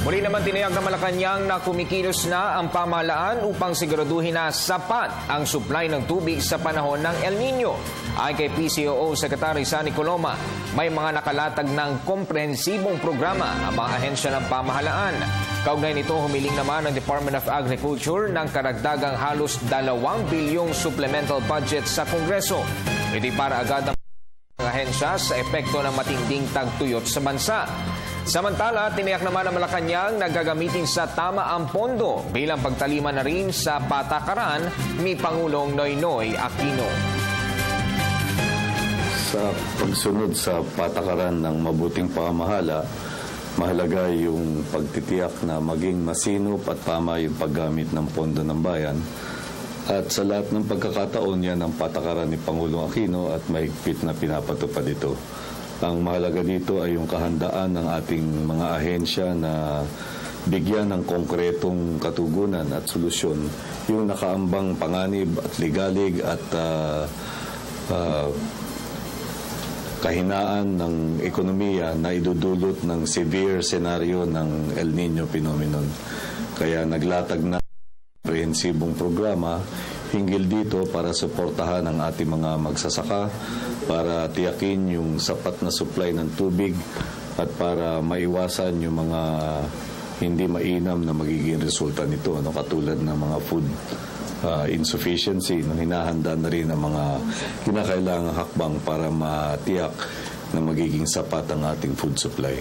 Muli naman tiniyak ng Malacanang na kumikilos na ang pamahalaan upang siguraduhin na sapat ang supply ng tubig sa panahon ng El Nino. Ayon kay PCOO Secretary Sunny Coloma, may mga nakalatag ng komprehensibong programa ang mga ahensya ng pamahalaan. Kaugnay nito, humiling naman ang Department of Agriculture ng karagdagang halos 2 bilyong supplemental budget sa Kongreso. Ito'y para agad ang ahensya sa epekto ng matinding tagtuyot sa bansa. Samantala, tiniyak naman ang Malacanang na gagamitin sa tama ang pondo bilang pagtalima na rin sa patakaran ni Pangulong Noynoy Aquino. Sa pagsunod sa patakaran ng mabuting pamamahala, mahalaga yung pagtitiyak na maging masinop at tama yung paggamit ng pondo ng bayan. At sa lahat ng pagkakataon yan ang patakaran ni Pangulong Aquino at mahigpit na pinapatupad ito. Ang mahalaga dito ay yung kahandaan ng ating mga ahensya na bigyan ng konkretong katugunan at solusyon yung nakaambang panganib at ligalig at kahinaan ng ekonomiya na idudulot ng severe senaryo ng El Nino phenomenon. Kaya naglatag na komprehensibong programa hinggil dito para suportahan ang ating mga magsasaka, para tiyakin yung sapat na supply ng tubig at para maiwasan yung mga hindi mainam na magiging resulta nito, katulad ng mga food insufficiency, hinahanda na rin ang mga kinakailangang hakbang para matiyak na magiging sapat ang ating food supply.